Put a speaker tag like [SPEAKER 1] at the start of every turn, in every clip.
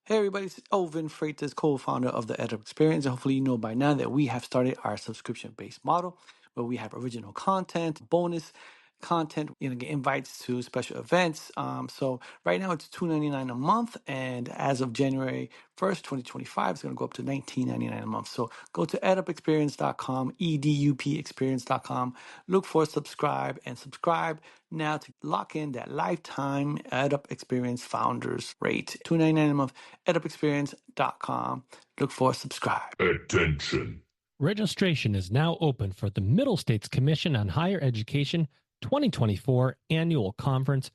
[SPEAKER 1] Hey everybody, it's Elvin Freitas, co-founder of the EdUp Experience. And hopefully you know by now that we have started our subscription-based model where we have original content, bonus content, get invites to special events. So right now it's $2.99 a month, and as of January 1st, 2025, it's going to go up to $19.99 a month. So go to edupexperience.com, edupexperience.com, look for subscribe now to lock in that lifetime EdUp Experience founders rate. $2.99 a month, edupexperience.com. Look for subscribe.
[SPEAKER 2] Attention.
[SPEAKER 3] Registration is now open for the Middle States Commission on Higher Education 2024 Annual Conference,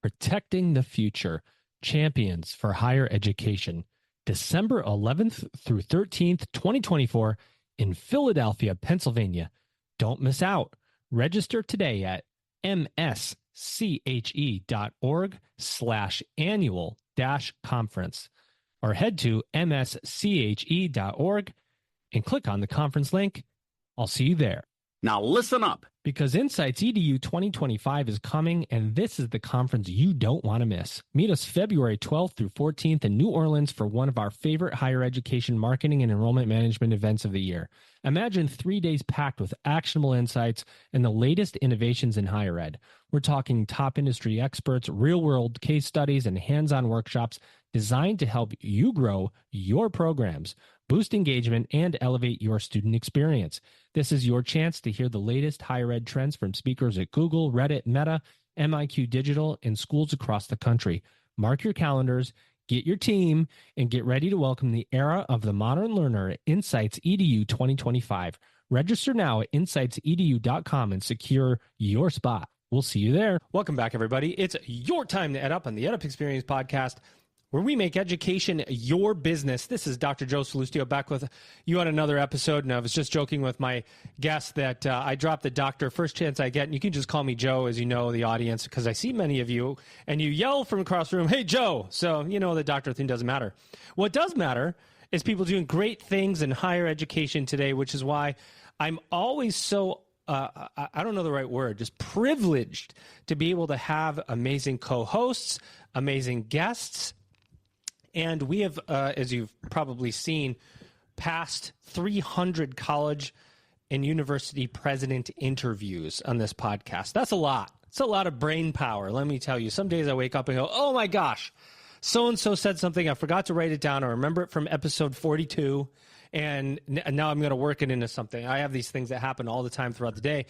[SPEAKER 3] Protecting the Future, Champions for Higher Education, December 11th through 13th, 2024 in Philadelphia, Pennsylvania. Don't miss out. Register today at msche.org/annual-conference or head to msche.org and click on the conference link. I'll see you there.
[SPEAKER 4] Now listen up.
[SPEAKER 3] Because Insights EDU 2025 is coming, and this is the conference you don't want to miss. Meet us February 12th through 14th in New Orleans for one of our favorite higher education marketing and enrollment management events of the year. Imagine 3 days packed with actionable insights and the latest innovations in higher ed. We're talking top industry experts, real-world case studies, and hands-on workshops designed to help you grow your programs, boost engagement, and elevate your student experience. This is your chance to hear the latest higher ed trends from speakers at Google, Reddit, Meta, MIQ Digital, and schools across the country. Mark your calendars, get your team, and get ready to welcome the era of the modern learner at Insights EDU 2025. Register now at insightsedu.com and secure your spot. We'll see you there. Welcome back, everybody. It's your time to EdUp on the EdUp Experience podcast, where we make education your business. This is Dr. Joe Salustio back with you on another episode. And I was just joking with my guest that I dropped the doctor first chance I get. And you can just call me Joe, as you know, the audience, because I see many of you and you yell from across the room, "Hey, Joe." So, you know, the doctor thing doesn't matter. What does matter is people doing great things in higher education today, which is why I'm always so I don't know the right word, just privileged to be able to have amazing co-hosts, amazing guests. And we have, as you've probably seen, passed 300 college and university president interviews on this podcast. That's a lot. It's a lot of brain power, let me tell you. Some days I wake up and go, oh my gosh, so-and-so said something. I forgot to write it down. I remember it from episode 42, and now I'm going to work it into something. I have these things that happen all the time throughout the day.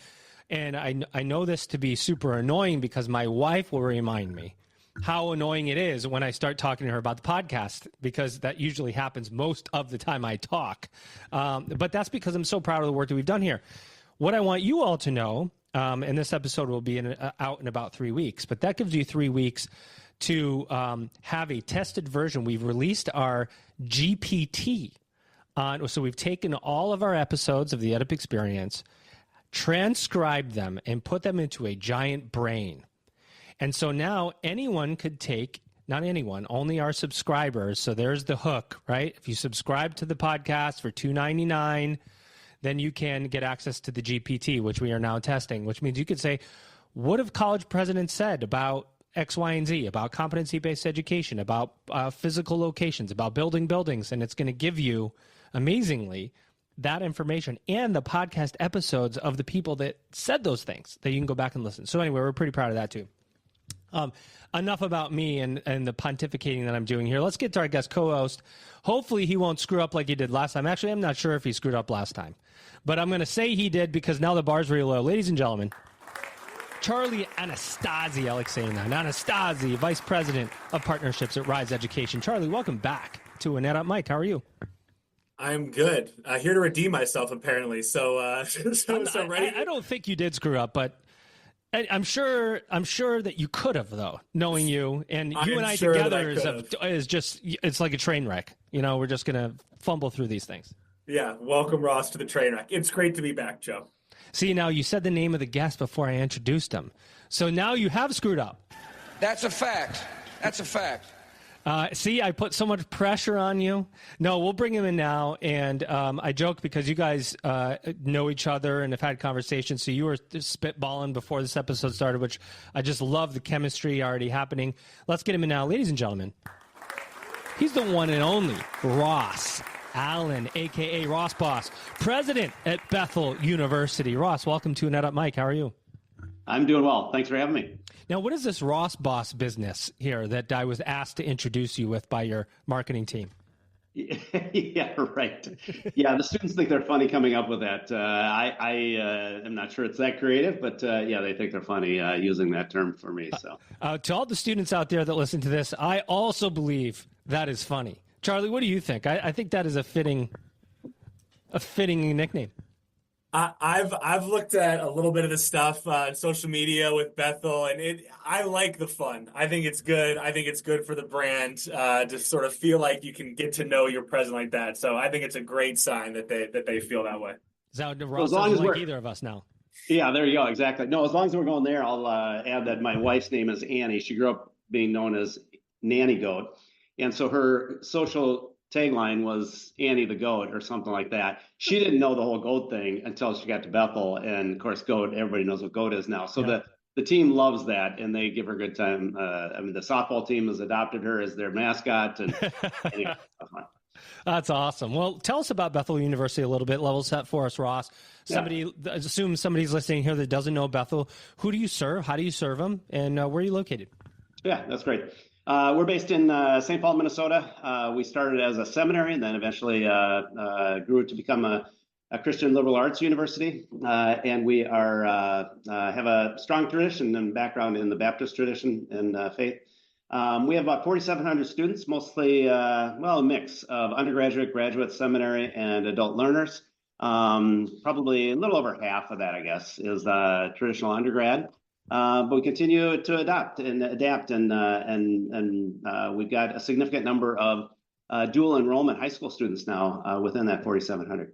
[SPEAKER 3] And I know this to be super annoying because my wife will remind me how annoying it is when I start talking to her about the podcast, because that usually happens most of the time I talk. But that's because I'm so proud of the work that we've done here. What I want you all to know, and this episode will be out in about 3 weeks, but that gives you 3 weeks to have a tested version. We've released our GPT. So we've taken all of our episodes of the EdUp Experience, transcribed them, and put them into a giant brain. And so now anyone could take, not anyone, only our subscribers. So there's the hook, right? If you subscribe to the podcast for $2.99, then you can get access to the GPT, which we are now testing, which means you could say, what have college presidents said about X, Y, and Z, about competency-based education, about physical locations, about building buildings? And it's going to give you, amazingly, that information and the podcast episodes of the people that said those things that you can go back and listen. So anyway, we're pretty proud of that too. Enough about me and the pontificating that I'm doing here. Let's get to our guest co-host. Hopefully he won't screw up like he did last time. Actually, I'm not sure if he screwed up last time, but I'm going to say he did because now the bar's really low. Ladies and gentlemen, Charlie Anastasi, I like saying that. Anastasi, Vice President of Partnerships at Rise Education. Charlie, welcome back to an EdUp Mic. How are you?
[SPEAKER 5] I'm good. Here to redeem myself, apparently. So ready.
[SPEAKER 3] I don't think you did screw up, but I'm sure that you could have, though, knowing you. And you and I
[SPEAKER 5] sure
[SPEAKER 3] together is just, it's like a train wreck. You know, we're just going to fumble through these things.
[SPEAKER 5] Yeah. Welcome, Ross, to the train wreck. It's great to be back, Joe.
[SPEAKER 3] See, now you said the name of the guest before I introduced him. So now you have screwed up.
[SPEAKER 6] That's a fact. That's a fact.
[SPEAKER 3] See, I put so much pressure on you. No, we'll bring him in now. And I joke because you guys know each other and have had conversations. So you were spitballing before this episode started, which I just love the chemistry already happening. Let's get him in now. Ladies and gentlemen, He's the one and only Ross Allen, a.k.a. Ross Boss, president at Bethel University. Ross, welcome to an EdUp. Mike, how are you?
[SPEAKER 2] I'm doing well. Thanks for having me.
[SPEAKER 3] Now, what is this Ross Boss business here that I was asked to introduce you with by your marketing team?
[SPEAKER 2] Yeah, right. Yeah, the students think they're funny coming up with that. I am not sure it's that creative, but yeah, they think they're funny using that term for me. So,
[SPEAKER 3] to all the students out there that listen to this, I also believe that is funny. Charlie, what do you think? I think that is a fitting nickname.
[SPEAKER 5] I've looked at a little bit of the stuff on social media with Bethel, and I like the fun. I think it's good. I think it's good for the brand to sort of feel like you can get to know your president like that. So I think it's a great sign that they feel that way.
[SPEAKER 3] Is that Ross doesn't like either of us now?
[SPEAKER 2] Yeah, there you go. Exactly. No, as long as we're going there, I'll add that my wife's name is Annie. She grew up being known as Nanny Goat, and so her social tagline was Annie the Goat or something like that. She didn't know the whole goat thing until she got to Bethel, and of course, goat, everybody knows what goat is now. So the team loves that, and they give her a good time. I mean, the softball team has adopted her as their mascot, and anyway,
[SPEAKER 3] that's awesome. Well, tell us about Bethel University a little bit. Level set for us, Ross. Assume somebody's listening here that doesn't know Bethel. Who do you serve? How do you serve them? And where are you located?
[SPEAKER 2] Yeah, that's great. We're based in St. Paul, Minnesota. We started as a seminary and then eventually grew to become a Christian liberal arts university. And we have a strong tradition and background in the Baptist tradition and faith. We have about 4,700 students, mostly, a mix of undergraduate, graduate, seminary, and adult learners. Probably a little over half of that, I guess, is traditional undergrad. But we continue to adapt, and we've got a significant number of dual enrollment high school students now within that 4,700.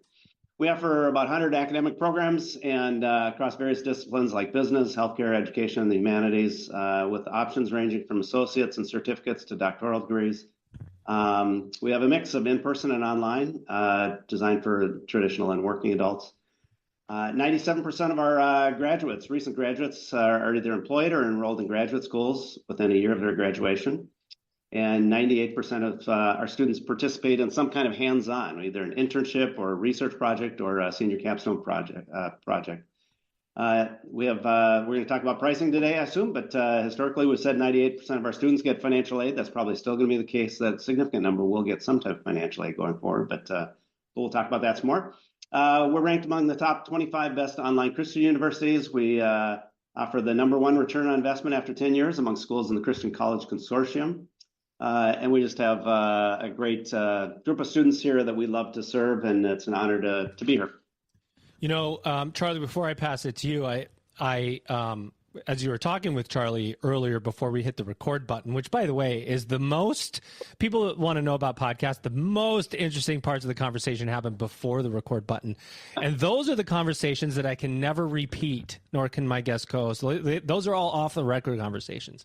[SPEAKER 2] We offer about 100 academic programs and across various disciplines like business, healthcare, education, and the humanities, with options ranging from associates and certificates to doctoral degrees. We have a mix of in-person and online, designed for traditional and working adults. 97% of our recent graduates, are either employed or enrolled in graduate schools within a year of their graduation. And 98% of our students participate in some kind of hands-on, either an internship or a research project or a senior capstone project. We're going to talk about pricing today, I assume, but historically we've said 98% of our students get financial aid. That's probably still going to be the case. That a significant number will get some type of financial aid going forward, but we'll talk about that some more. We're ranked among the top 25 best online Christian universities. We offer the #1 return on investment after 10 years among schools in the Christian College Consortium. And we just have a great group of students here that we love to serve, and it's an honor to be here.
[SPEAKER 3] You know, Charlie, before I pass it to you, I as you were talking with Charlie earlier before we hit the record button, which, by the way, is the most people that want to know about podcasts, the most interesting parts of the conversation happen before the record button. And those are the conversations that I can never repeat, nor can my guest co-host. Those are all off the record conversations.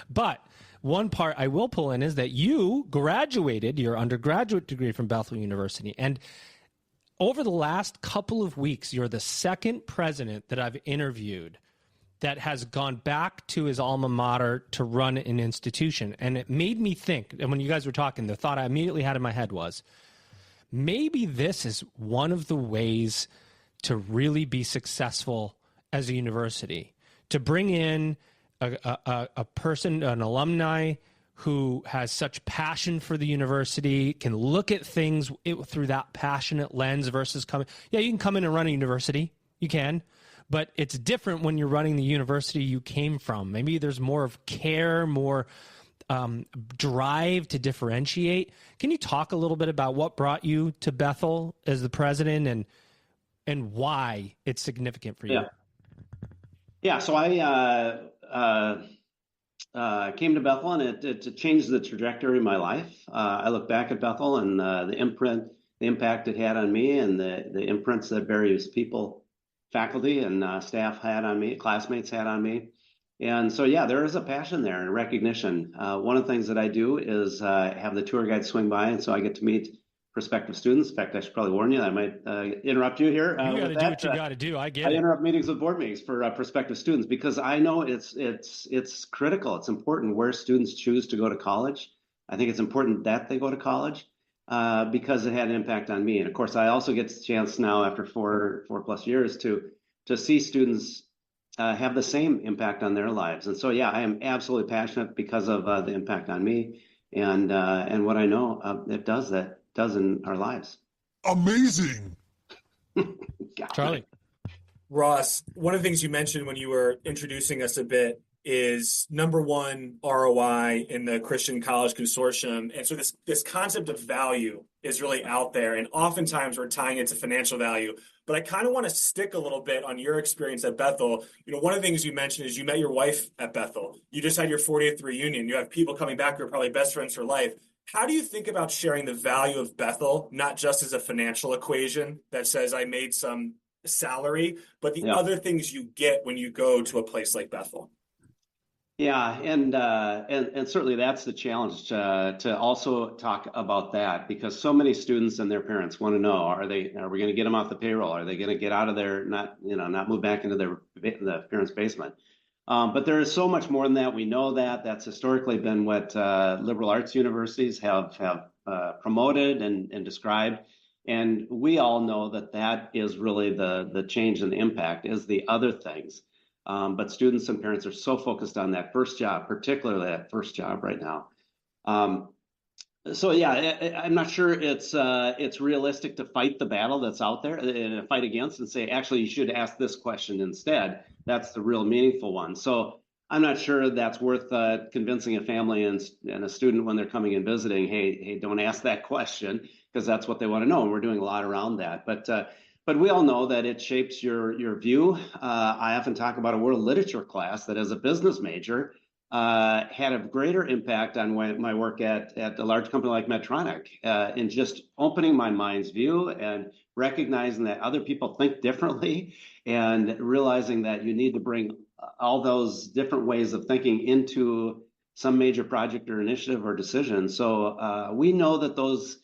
[SPEAKER 3] But one part I will pull in is that you graduated your undergraduate degree from Bethel University. And over the last couple of weeks, you're the second president that I've interviewed that has gone back to his alma mater to run an institution. And it made me think, and when you guys were talking, the thought I immediately had in my head was, maybe this is one of the ways to really be successful as a university, to bring in a person, an alumni who has such passion for the university, can look at things through that passionate lens versus coming. Yeah, you can come in and run a university. You can. But it's different when you're running the university you came from. Maybe there's more of care, more drive to differentiate. Can you talk a little bit about what brought you to Bethel as the president and why it's significant for you?
[SPEAKER 2] Yeah. So I came to Bethel, and it changed the trajectory of my life. I look back at Bethel and the impact it had on me, and the imprints that various people, faculty and staff had on me, classmates had on me. And so, yeah, there is a passion there and a recognition. One of the things that I do is have the tour guide swing by, and so I get to meet prospective students. In fact, I should probably warn you, I might interrupt you here.
[SPEAKER 3] You got to do what you got to do. I
[SPEAKER 2] interrupt meetings with board meetings for prospective students because I know it's critical. It's important where students choose to go to college. I think it's important that they go to college because it had an impact on me. And of course, I also get the chance now after four plus years to see students have the same impact on their lives. And so, yeah, I am absolutely passionate because of the impact on me and what I know it does in our lives.
[SPEAKER 4] Amazing.
[SPEAKER 3] Charlie.
[SPEAKER 5] Ross, one of the things you mentioned when you were introducing us a bit is number one ROI in the Christian College Consortium. And so this concept of value is really out there. And oftentimes we're tying it to financial value. But I kind of want to stick a little bit on your experience at Bethel. You know, one of the things you mentioned is you met your wife at Bethel. You just had your 40th reunion. You have people coming back who are probably best friends for life. How do you think about sharing the value of Bethel, not just as a financial equation that says I made some salary, but the other things you get when you go to a place like Bethel?
[SPEAKER 2] Yeah, and certainly that's the challenge to also talk about that, because so many students and their parents want to know, are we going to get them off the payroll? Are they going to get out of there, not move back into the parents' basement? But there is so much more than that. We know that that's historically been what liberal arts universities have promoted and described. And we all know that is really the change and the impact is the other things. But students and parents are so focused on that first job, particularly that first job right now. So yeah, I'm not sure it's realistic to fight the battle that's out there and fight against and say, actually, you should ask this question instead. That's the real meaningful one. So I'm not sure that's worth convincing a family and a student when they're coming and visiting, hey, don't ask that question, because that's what they want to know. And we're doing a lot around that. But we all know that it shapes your view. I often talk about a world literature class that as a business major had a greater impact on my work at a large company like Medtronic in just opening my mind's view and recognizing that other people think differently and realizing that you need to bring all those different ways of thinking into some major project or initiative or decision. So we know that those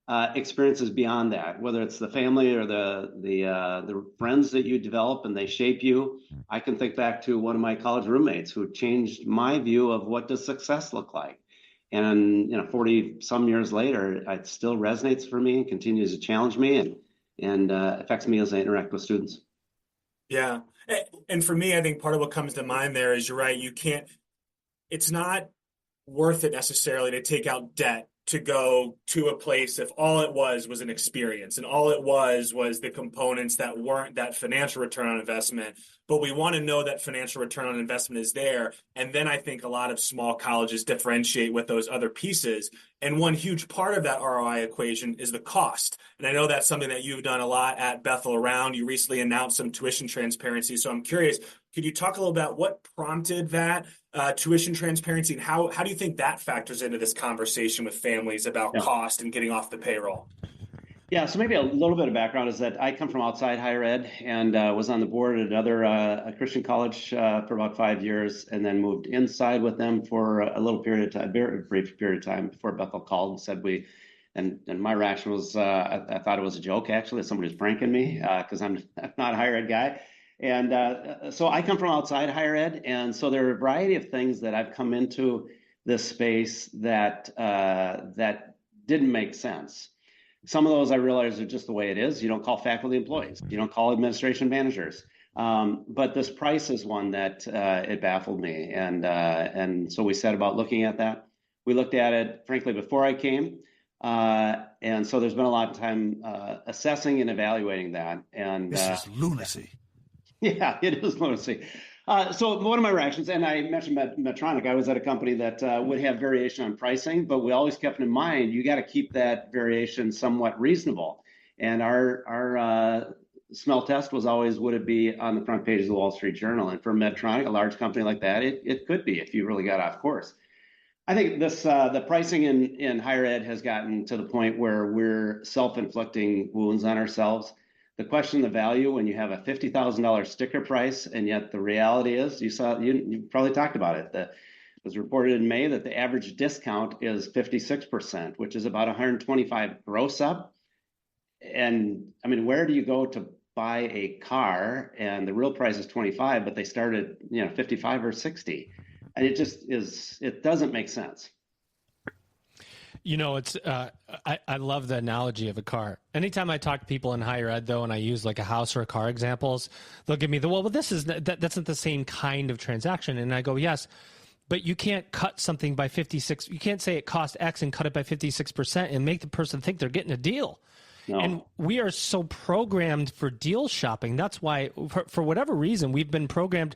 [SPEAKER 2] experiences beyond that, whether it's the family or the friends that you develop and they shape you. I can think back to one of my college roommates who changed my view of what does success look like. And 40 some years later, it still resonates for me and continues to challenge me and affects me as I interact with students.
[SPEAKER 5] Yeah. And for me, I think part of what comes to mind there is you're right. It's not worth it necessarily to take out debt to go to a place if all it was an experience and all it was the components that weren't that financial return on investment. But we want to know that financial return on investment is there. And then I think a lot of small colleges differentiate with those other pieces. And one huge part of that ROI equation is the cost. And I know that's something that you've done a lot at Bethel around. You recently announced some tuition transparency. So I'm curious, could you talk a little about what prompted that tuition transparency, and how do you think that factors into this conversation with families about cost and getting off the payroll?
[SPEAKER 2] Yeah, so maybe a little bit of background is that I come from outside higher ed and was on the board at another a Christian college for about 5 years, and then moved inside with them for a little period of time, very brief period of time before Bethel called and said and my reaction was I thought it was a joke, actually, that somebody was pranking me because I'm not a higher ed guy. And so I come from outside higher ed, and so there are a variety of things that I've come into this space that didn't make sense. Some of those I realize are just the way it is. You don't call faculty employees. You don't call administration managers. But this price is one that it baffled me, and so we set about looking at that. We looked at it, frankly, before I came, and so there's been a lot of time assessing and evaluating that. And
[SPEAKER 4] this is lunacy.
[SPEAKER 2] Yeah, it is lunacy. So one of my reactions, and I mentioned Medtronic, I was at a company that would have variation on pricing, but we always kept in mind, you got to keep that variation somewhat reasonable. And our smell test was always, would it be on the front page of the Wall Street Journal? And for Medtronic, a large company like that, it could be if you really got off course. I think the pricing in higher ed has gotten to the point where we're self-inflicting wounds on ourselves. The question of value when you have a $50,000 sticker price, and yet the reality is, you probably talked about it. It was reported in May that the average discount is 56%, which is about 125 gross up. And I mean, where do you go to buy a car and the real price is 25, but they started 55 or 60? And it just doesn't make sense.
[SPEAKER 3] It's I love the analogy of a car. Anytime I talk to people in higher ed, though, and I use like a house or a car examples, they'll give me that's not the same kind of transaction. And I go, yes, but you can't cut something by 56. You can't say it cost X and cut it by 56% and make the person think they're getting a deal. No. And we are so programmed for deal shopping. That's why, for whatever reason, we've been programmed.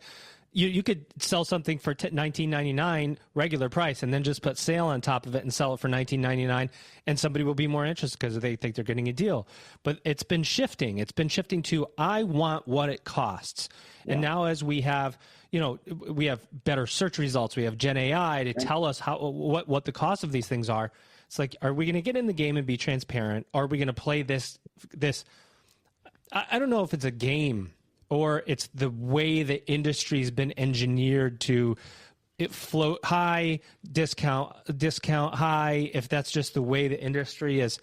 [SPEAKER 3] You could sell something for $19.99 regular price and then just put sale on top of it and sell it for $19.99, and somebody will be more interested because they think they're getting a deal. But it's been shifting. It's been shifting to I want what it costs. Yeah. And now as we have, we have better search results, we have Gen AI to tell us what the cost of these things are. It's like, are we going to get in the game and be transparent? Or are we going to play this? I don't know if it's a game or it's the way the industry's been engineered to float high, discount high. If that's just the way the industry is,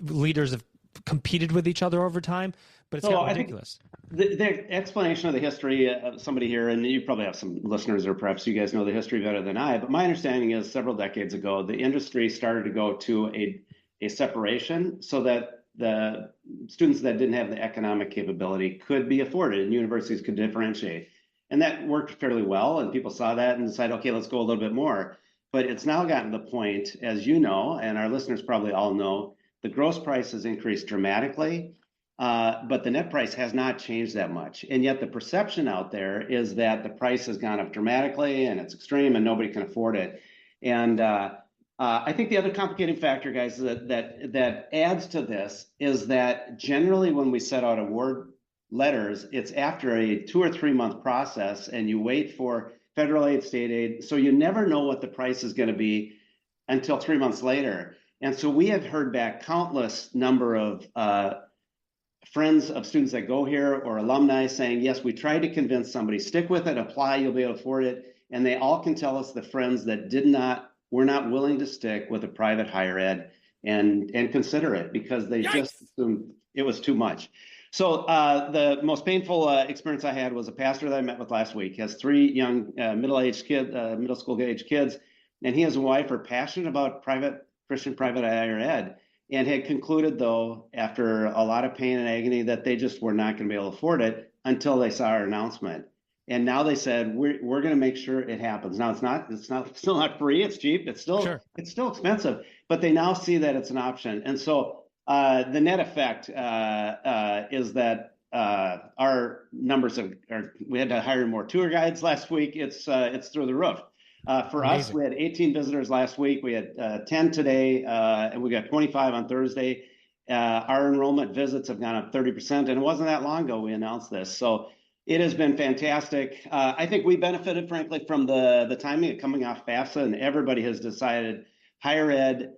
[SPEAKER 3] leaders have competed with each other over time, but it's got ridiculous.
[SPEAKER 2] The explanation of the history of somebody here, and you probably have some listeners, or perhaps you guys know the history better than I, but my understanding is several decades ago, the industry started to go to a separation so that the students that didn't have the economic capability could be afforded and universities could differentiate. And that worked fairly well, and people saw that and decided, okay, let's go a little bit more. But it's now gotten to the point, as you know, and our listeners probably all know, the gross price has increased dramatically. But the net price has not changed that much. And yet the perception out there is that the price has gone up dramatically and it's extreme and nobody can afford it. And I think the other complicating factor, guys, that adds to this is that generally when we set out award letters, it's after a 2 or 3 month process and you wait for federal aid, state aid. So you never know what the price is going to be until 3 months later. And so we have heard back countless number of friends of students that go here or alumni saying, yes, we tried to convince somebody, stick with it, apply, you'll be able to afford it. And they all can tell us the friends that were not willing to stick with a private higher ed and consider it because they just assumed it was too much. So the most painful experience I had was a pastor that I met with last week. He has 3 young middle school age kids, and he and his wife are passionate about Christian private higher ed. And had concluded, though, after a lot of pain and agony, that they just were not going to be able to afford it until they saw our announcement. And now they said, we're going to make sure it happens. Now it's still not free. It's cheap. It's still expensive. But they now see that it's an option. And so the net effect is that our numbers we had to hire more tour guides last week. It's through the roof. For Amazing. Us, we had 18 visitors last week. We had 10 today, and we got 25 on Thursday. Our enrollment visits have gone up 30%, and it wasn't that long ago we announced this. So it has been fantastic. I think we benefited, frankly, from the timing of coming off FAFSA, and everybody has decided higher ed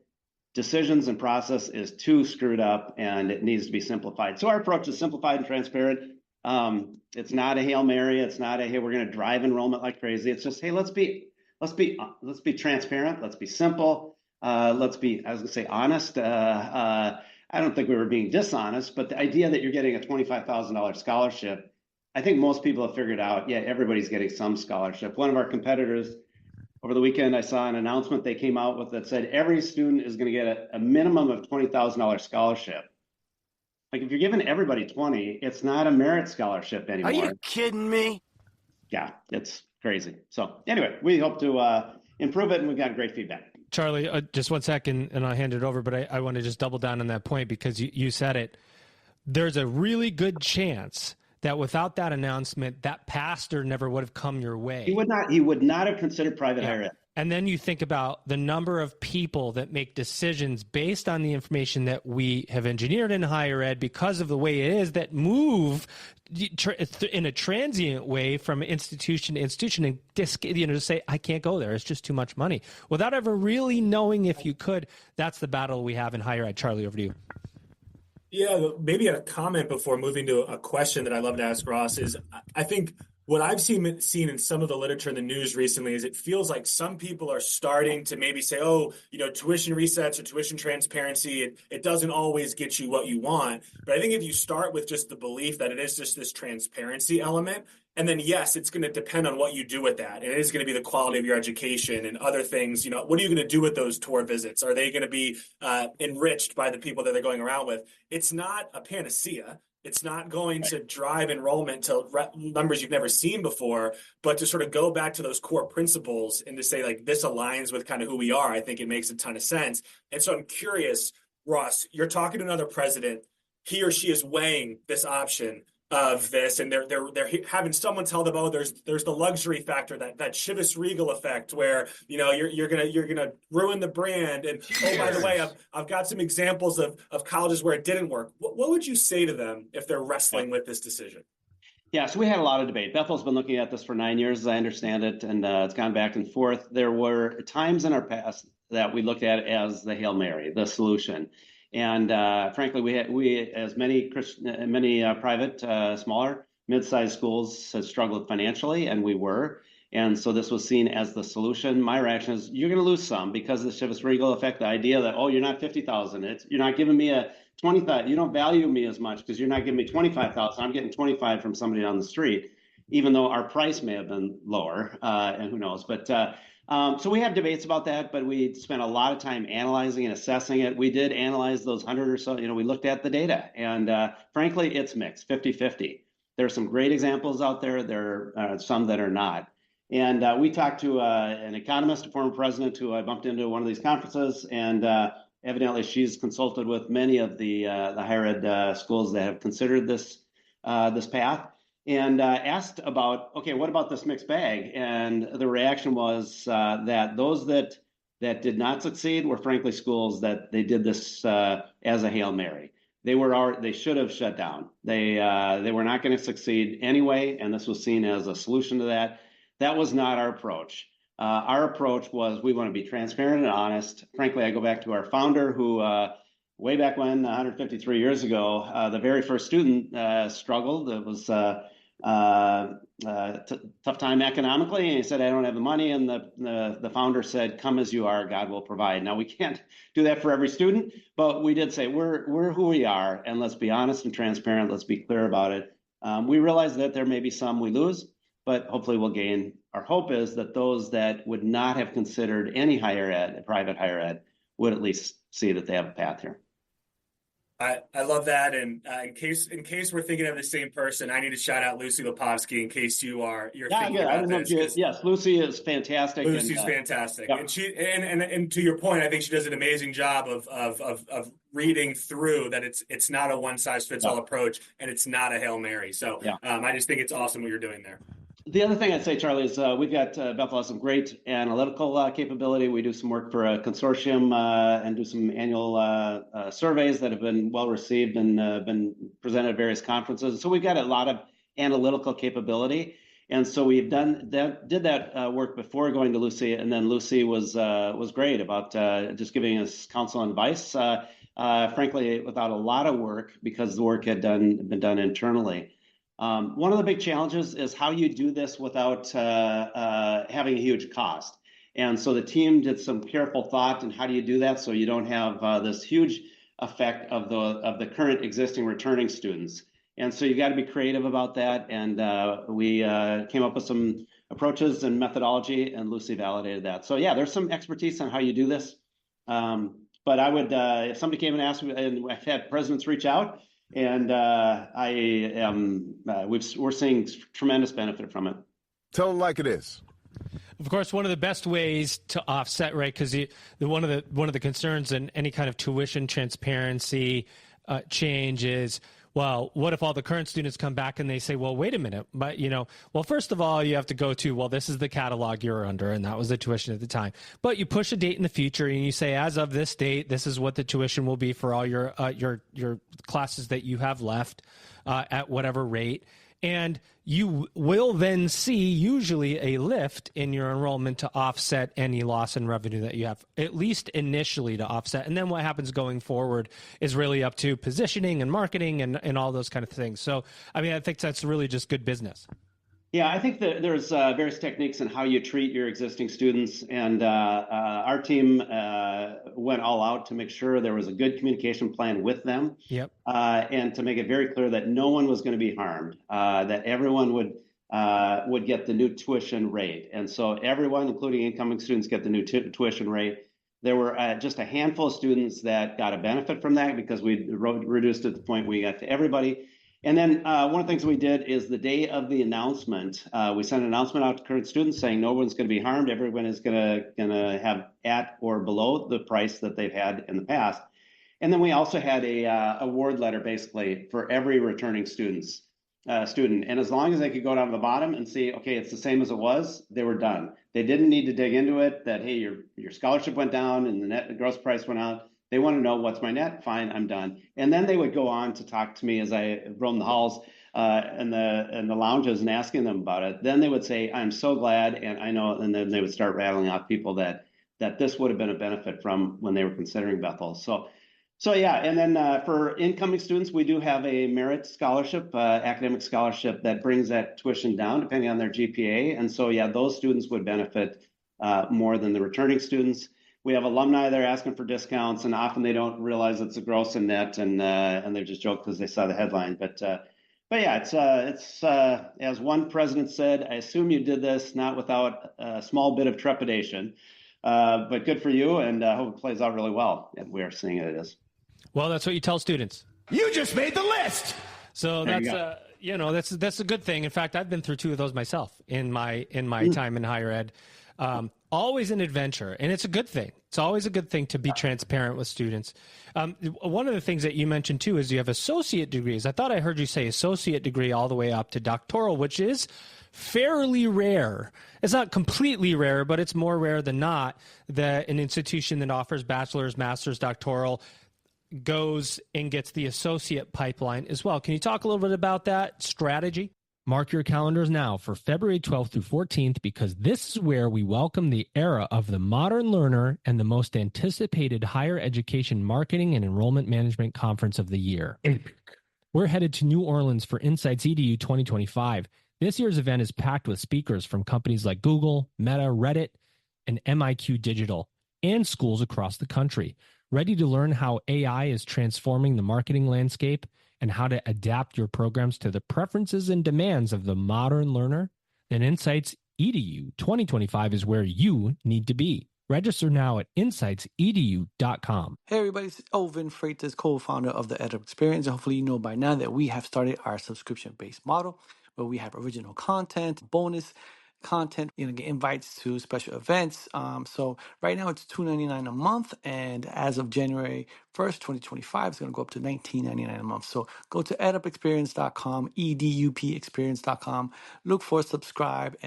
[SPEAKER 2] decisions and process is too screwed up, and it needs to be simplified. So our approach is simplified and transparent. It's not a Hail Mary. It's not a, hey, we're going to drive enrollment like crazy. It's just, hey, let's be transparent. Let's be simple. Let's be, I was going to say, honest. I don't think we were being dishonest, but the idea that you're getting a $25,000 scholarship, I think most people have figured out, yeah, everybody's getting some scholarship. One of our competitors over the weekend, I saw an announcement they came out with that said every student is going to get a minimum of $20,000 scholarship. Like if you're giving everybody 20, it's not a merit scholarship anymore.
[SPEAKER 6] Are you kidding me?
[SPEAKER 2] Yeah, it's crazy. So anyway, we hope to improve it, and we've got great feedback.
[SPEAKER 3] Charlie, just 1 second, and I'll hand it over, but I want to just double down on that point because you said it. There's a really good chance that without that announcement, that pastor never would have come your way.
[SPEAKER 2] He would not have considered private higher ed.
[SPEAKER 3] And then you think about the number of people that make decisions based on the information that we have engineered in higher ed because of the way it is, that move in a transient way from institution to institution and to say, I can't go there. It's just too much money. Without ever really knowing if you could, that's the battle we have in higher ed. Charlie, over to you.
[SPEAKER 5] Yeah, maybe a comment before moving to a question that I love to ask Ross is, I think What I've seen in some of the literature in the news recently is it feels like some people are starting to maybe say, oh, tuition resets or tuition transparency, it doesn't always get you what you want. But I think if you start with just the belief that it is just this transparency element, and then yes, it's going to depend on what you do with that. And it is going to be the quality of your education and other things. What are you going to do with those tour visits? Are they going to be enriched by the people that they're going around with? It's not a panacea. It's not going to drive enrollment to numbers you've never seen before, but to sort of go back to those core principles and to say, like, this aligns with kind of who we are. I think it makes a ton of sense. And so I'm curious, Ross, you're talking to another president. He or she is weighing this option of this, and they're having someone tell them, oh, there's the luxury factor, that Chivas Regal effect, where you're gonna ruin the brand. And oh, by the way, I've got some examples of colleges where it didn't work. What would you say to them if they're wrestling with this decision?
[SPEAKER 2] Yeah, so we had a lot of debate. Bethel's been looking at this for 9 years, as I understand it, and it's gone back and forth. There were times in our past that we looked at it as the Hail Mary, the solution. And frankly, we as many private, smaller, mid-sized schools had struggled financially, and we were. And so this was seen as the solution. My reaction is, you're going to lose some because of the Chivas Regal effect, the idea that, oh, you're not 50,000. You're not giving me a 20,000. You don't value me as much because you're not giving me 25,000. I'm getting 25 from somebody on the street, even though our price may have been lower, and who knows. But so we have debates about that, but we spent a lot of time analyzing and assessing it. We did analyze those 100 or so. We looked at the data, and frankly, it's mixed, 50-50. There are some great examples out there. There are some that are not. And we talked to an economist, a former president, who I bumped into at one of these conferences, and evidently she's consulted with many of the higher ed schools that have considered this path, and asked about, okay, what about this mixed bag? And the reaction was that those that did not succeed were frankly schools that they did this as a Hail Mary. They should have shut down. They were not going to succeed anyway, and this was seen as a solution to that. That was not our approach. Our approach was, we want to be transparent and honest. Frankly, I go back to our founder who, way back when, 153 years ago, the very first student struggled. It was tough time economically, and he said, I don't have the money. And the founder said, come as you are, God will provide. Now, we can't do that for every student, but we did say, we're who we are, and let's be honest and transparent. Let's be clear about it. We realize that there may be some we lose, but hopefully we'll gain. Our hope is that those that would not have considered any higher ed, private higher ed, would at least see that they have a path here.
[SPEAKER 5] I love that, and in case we're thinking of the same person, I need to shout out Lucy Lipovsky in case you're thinking about this.
[SPEAKER 2] Yes, Lucy is fantastic.
[SPEAKER 5] Lucy's fantastic,
[SPEAKER 2] yeah.
[SPEAKER 5] And she and to your point, I think she does an amazing job of reading through that it's not a one size fits all approach, and it's not a Hail Mary. So I just think it's awesome what you're doing there.
[SPEAKER 2] The other thing I'd say, Charlie, is we've got Bethel has some great analytical capability. We do some work for a consortium and do some annual surveys that have been well received and been presented at various conferences. So we've got a lot of analytical capability, and so we've did that work before going to Lucy, and then Lucy was great about just giving us counsel and advice. Frankly, without a lot of work because the work had been done internally. One of the big challenges is how you do this without having a huge cost. And so the team did some careful thought in how do you do that so you don't have this huge effect of the current existing returning students. And so you got to be creative about that. And we came up with some approaches and methodology, and Lucy validated that. So yeah, there's some expertise on how you do this. But I would, if somebody came and asked me, and I've had presidents reach out, and we're seeing tremendous benefit from it.
[SPEAKER 4] Tell them like it is.
[SPEAKER 3] Of course, one of the best ways to offset, right? Because one of the concerns in any kind of tuition transparency change is, well, what if all the current students come back and they say, well, wait a minute, but well, first of all, you have to go to, well, this is the catalog you're under, and that was the tuition at the time. But you push a date in the future, and you say, as of this date, this is what the tuition will be for all your classes that you have left at whatever rate. And you will then see usually a lift in your enrollment to offset any loss in revenue that you have, at least initially to offset. And then what happens going forward is really up to positioning and marketing and all those kind of things. So, I mean, I think that's really just good business.
[SPEAKER 2] Yeah, I think that there's various techniques in how you treat your existing students, and our team went all out to make sure there was a good communication plan with them,
[SPEAKER 3] Yep.
[SPEAKER 2] and to make it very clear that no one was going to be harmed, that everyone would get the new tuition rate, and so everyone, including incoming students, get the new tuition rate. There were just a handful of students that got a benefit from that because we reduced it to the point we got to everybody. And then one of the things we did is the day of the announcement, we sent an announcement out to current students saying no one's going to be harmed. Everyone is going to have at or below the price that they've had in the past. And then we also had a award letter basically for every returning student. And as long as they could go down to the bottom and see, okay, it's the same as it was, they were done. They didn't need to dig into it that, hey, your scholarship went down and the gross price went out. They want to know what's my net. Fine, I'm done. And then they would go on to talk to me as I roamed the halls and the lounges and asking them about it. Then they would say, I'm so glad, and I know, and then they would start rattling off people that this would have been a benefit from when they were considering Bethel. So yeah, and then for incoming students, we do have a merit scholarship, academic scholarship that brings that tuition down depending on their GPA. And so yeah, those students would benefit more than the returning students. We have alumni that are asking for discounts, and often they don't realize it's a gross and net, and they just joke because they saw the headline. But yeah, it's as one president said, I assume you did this not without a small bit of trepidation, but good for you, and I hope it plays out really well. And we are seeing it as.
[SPEAKER 3] Well, that's what you tell students.
[SPEAKER 4] You just made the list.
[SPEAKER 3] So that's a good thing. In fact, I've been through two of those myself in my time in higher ed. Always an adventure, and it's a good thing. It's always a good thing to be transparent with students. One of the things that you mentioned too is you have associate degrees. I thought I heard you say associate degree all the way up to doctoral, which is fairly rare. It's not completely rare, but it's more rare than not that an institution that offers bachelor's, master's, doctoral goes and gets the associate pipeline as well. Can you talk a little bit about that strategy? Mark your calendars now for February 12th through 14th, because this is where we welcome the era of the modern learner and the most anticipated higher education marketing and enrollment management conference of the year. Epic. We're headed to New Orleans for Insights EDU 2025. This year's event is packed with speakers from companies like Google, Meta, Reddit, and MIQ Digital, and schools across the country. Ready to learn how AI is transforming the marketing landscape and how to adapt your programs to the preferences and demands of the modern learner? Then Insights EDU 2025 is where you need to be. Register now at insightsedu.com.
[SPEAKER 1] Hey everybody, it's Elvin Freitas, co-founder of the EdUp Experience. Hopefully you know by now that we have started our subscription-based model where we have original content, bonus content, get invites to special events. So right now it's $2.99 a month, and as of January 1st, 2025, it's going to go up to $19.99 a month. So go to edupexperience.com, edupexperience.com, look for subscribe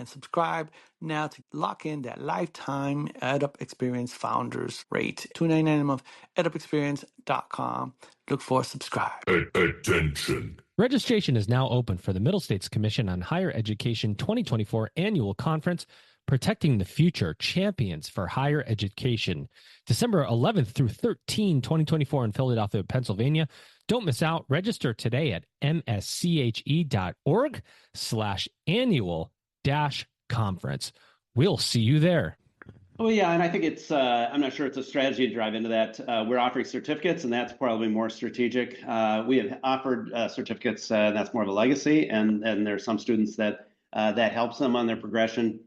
[SPEAKER 1] now to lock in that lifetime EdUp Experience founders rate. $2.99 a month, edupexperience.com, look for subscribe.
[SPEAKER 4] Attention.
[SPEAKER 3] Registration is now open for the Middle States Commission on Higher Education 2024 Annual Conference, Protecting the Future, Champions for Higher Education, December 11th through 13, 2024 in Philadelphia, Pennsylvania. Don't miss out. Register today at msche.org/annual-conference. We'll see you there.
[SPEAKER 2] Oh, yeah, and I think it's, I'm not sure it's a strategy to drive into that. We're offering certificates, and that's probably more strategic. We have offered certificates, and that's more of a legacy, and there are some students that helps them on their progression.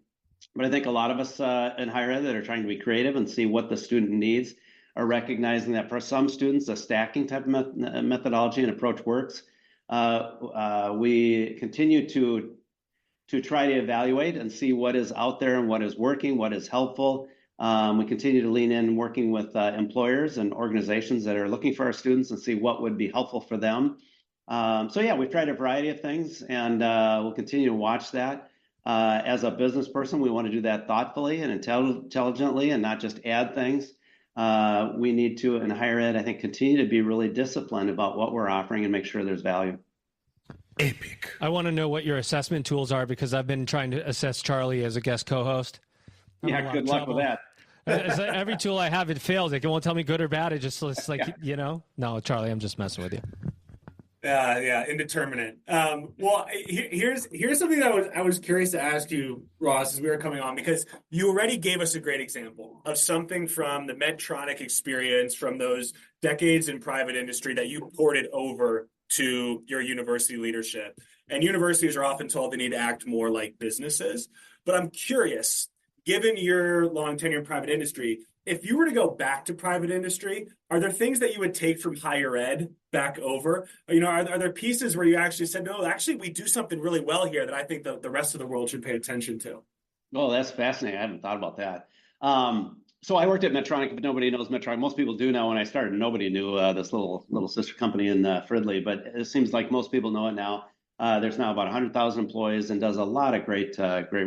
[SPEAKER 2] But I think a lot of us in higher ed that are trying to be creative and see what the student needs are recognizing that for some students, a stacking type of methodology and approach works. We continue to try to evaluate and see what is out there and what is working, what is helpful. We continue to lean in working with employers and organizations that are looking for our students and see what would be helpful for them. So yeah, we've tried a variety of things, and we'll continue to watch that. As a business person, we want to do that thoughtfully and intelligently and not just add things. We need to, in higher ed, I think, continue to be really disciplined about what we're offering and make sure there's value.
[SPEAKER 3] Epic. I want to know what your assessment tools are, because I've been trying to assess Charlie as a guest co-host.
[SPEAKER 2] Yeah, good luck with that.
[SPEAKER 3] Every tool I have, it fails. It won't tell me good or bad. It just, it's like, No, Charlie, I'm just messing with you.
[SPEAKER 5] Yeah, indeterminate. Well, here's something that I was curious to ask you, Ross, as we were coming on, because you already gave us a great example of something from the Medtronic experience, from those decades in private industry that you ported over to your university leadership. And universities are often told they need to act more like businesses. But I'm curious, given your long tenure in private industry, if you were to go back to private industry, are there things that you would take from higher ed back over? Are there pieces where you actually said, no, actually, we do something really well here that I think the rest of the world should pay attention to?
[SPEAKER 2] Oh, that's fascinating. I haven't thought about that. So I worked at Medtronic, but nobody knows Medtronic. Most people do now. When I started, nobody knew this little sister company in Fridley, but it seems like most people know it now. There's now about 100,000 employees and does a lot of great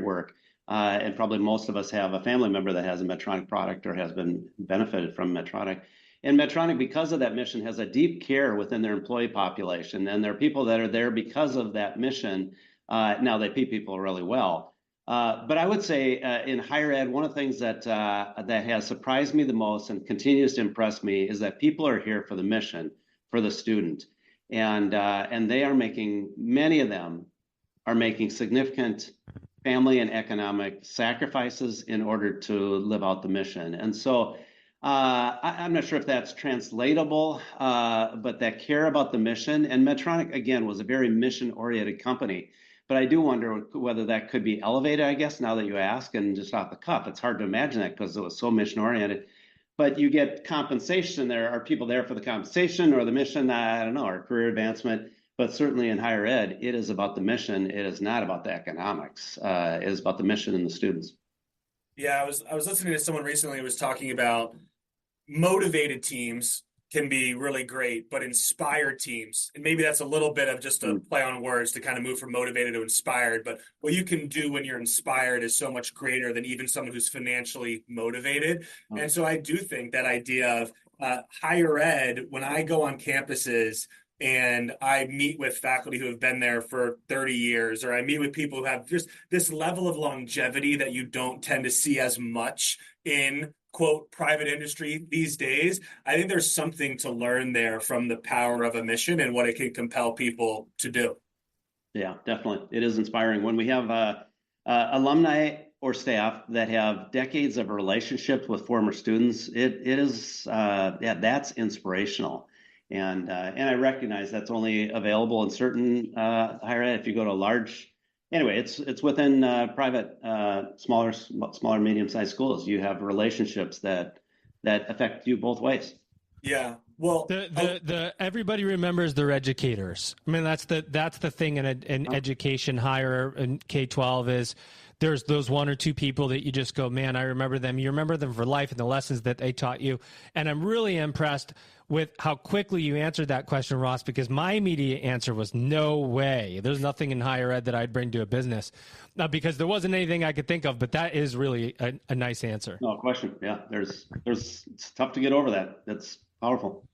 [SPEAKER 2] work. And probably most of us have a family member that has a Medtronic product or has been benefited from Medtronic. And Medtronic, because of that mission, has a deep care within their employee population. And there are people that are there because of that mission. Now they pay people really well. But I would say in higher ed, one of the things that has surprised me the most and continues to impress me is that people are here for the mission, for the student. And they are many of them are making significant family and economic sacrifices in order to live out the mission. And so I'm not sure if that's translatable, but that care about the mission. And Medtronic, again, was a very mission-oriented company. But I do wonder whether that could be elevated, I guess, now that you ask, and just off the cuff. It's hard to imagine that because it was so mission-oriented. But you get compensation. There are people there for the compensation or the mission, I don't know, or career advancement. But certainly in higher ed, it is about the mission. It is not about the economics. It is about the mission and the students.
[SPEAKER 5] Yeah, I was listening to someone recently who was talking about motivated teams can be really great, but inspired teams, and maybe that's a little bit of just a play on words to kind of move from motivated to inspired, but what you can do when you're inspired is so much greater than even someone who's financially motivated. And so I do think that idea of higher ed, when I go on campuses and I meet with faculty who have been there for 30 years, or I meet with people who have just this level of longevity that you don't tend to see as much in quote private industry these days. I think there's something to learn there from the power of a mission and what it can compel people to do.
[SPEAKER 2] Yeah, definitely. It is inspiring. When we have alumni or staff that have decades of relationships with former students, it is, that's inspirational. And I recognize that's only available in certain higher ed. If you go to a large, anyway, it's within private, smaller, medium-sized schools. You have relationships that affect you both ways.
[SPEAKER 5] Yeah. Well,
[SPEAKER 3] the everybody remembers their educators. I mean, that's the thing in education, higher and K-12 is there's those one or two people that you just go, man, I remember them. You remember them for life and the lessons that they taught you. And I'm really impressed with how quickly you answered that question, Ross, because my immediate answer was no way. There's nothing in higher ed that I'd bring to a business. Not because there wasn't anything I could think of, but that is really a nice answer.
[SPEAKER 2] No question. Yeah, it's tough to get over that. That's powerful.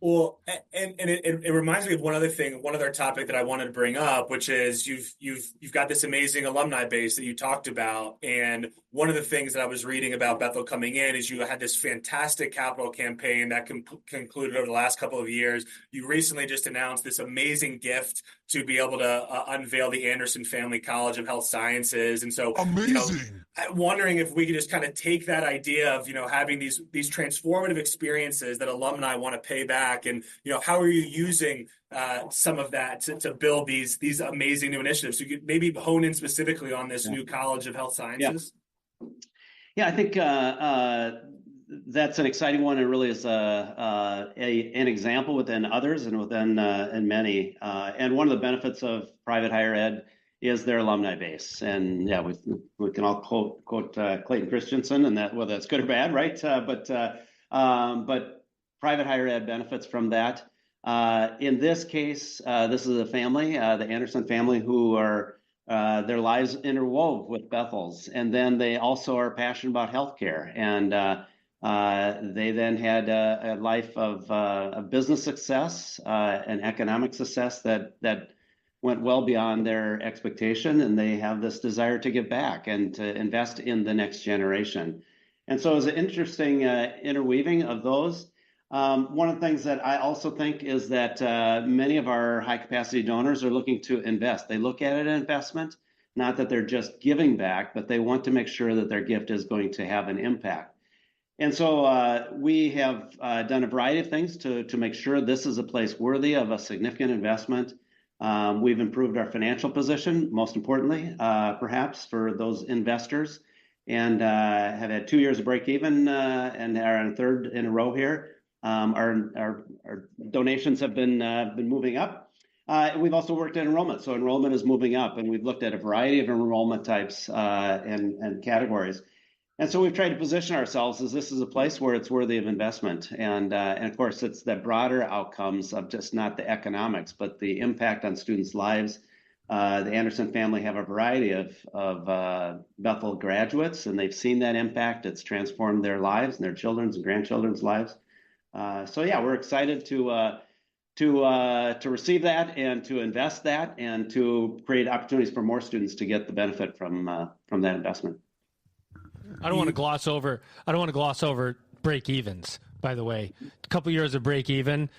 [SPEAKER 5] Well, and it reminds me of one other topic that I wanted to bring up, which is you've got this amazing alumni base that you talked about, and one of the things that I was reading about Bethel coming in is you had this fantastic capital campaign that concluded over the last couple of years. You recently just announced this amazing gift to be able to unveil the Anderson Family College of Health Sciences, and so
[SPEAKER 4] amazing.
[SPEAKER 5] I'm wondering if we could just kind of take that idea of having these transformative experiences that alumni want to pay back, and how are you using some of that to build these amazing new initiatives? So you could maybe hone in specifically on this new College of Health Sciences.
[SPEAKER 2] Yeah, I think that's an exciting one. It really is an example within others and within and many. And one of the benefits of private higher ed is their alumni base. And yeah, we can all quote Clayton Christensen, and that whether that's good or bad, right? But private higher ed benefits from that. In this case, this is a family, the Anderson family, who are their lives interwove with Bethel's, and then they also are passionate about healthcare, and they then had a life of business success and economic success that went well beyond their expectation, and they have this desire to give back and to invest in the next generation. And so it was an interesting interweaving of those. One of the things that I also think is that many of our high capacity donors are looking to invest. They look at it as an investment, not that they're just giving back, but they want to make sure that their gift is going to have an impact. And so we have done a variety of things to make sure this is a place worthy of a significant investment. We've improved our financial position, most importantly, perhaps for those investors, and have had 2 years of break even and are on a third in a row here. Our donations have been moving up. We've also worked at enrollment, so enrollment is moving up, and we've looked at a variety of enrollment types and categories. And so we've tried to position ourselves as this is a place where it's worthy of investment, and of course it's the broader outcomes of just not the economics, but the impact on students' lives. The Anderson family have a variety of Bethel graduates, and they've seen that impact. It's transformed their lives and their children's and grandchildren's lives. So yeah, we're excited to receive that and to invest that and to create opportunities for more students to get the benefit from that investment.
[SPEAKER 3] I don't want to gloss over break evens, by the way. A couple years of break even.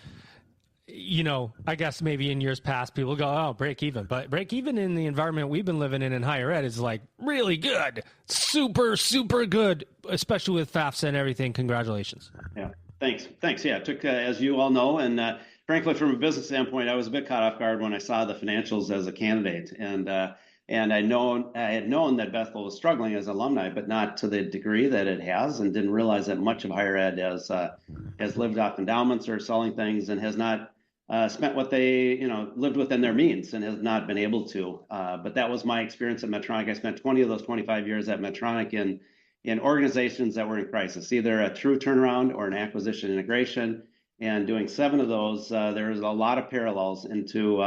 [SPEAKER 3] You know, I guess maybe in years past people go, oh, break even. But break even in the environment we've been living in higher ed is like really good. Super, super good, especially with FAFSA and everything. Congratulations.
[SPEAKER 2] Yeah, thanks. Yeah, it took, as you all know, and frankly, from a business standpoint, I was a bit caught off guard when I saw the financials as a candidate. And I had known that Bethel was struggling as alumni, but not to the degree that it has, and didn't realize that much of higher ed has lived off endowments or selling things and has not spent what they, lived within their means and has not been able to. But that was my experience at Medtronic. I spent 20 of those 25 years at Medtronic in organizations that were in crisis, either a true turnaround or an acquisition integration. And doing 7 of those, there's a lot of parallels into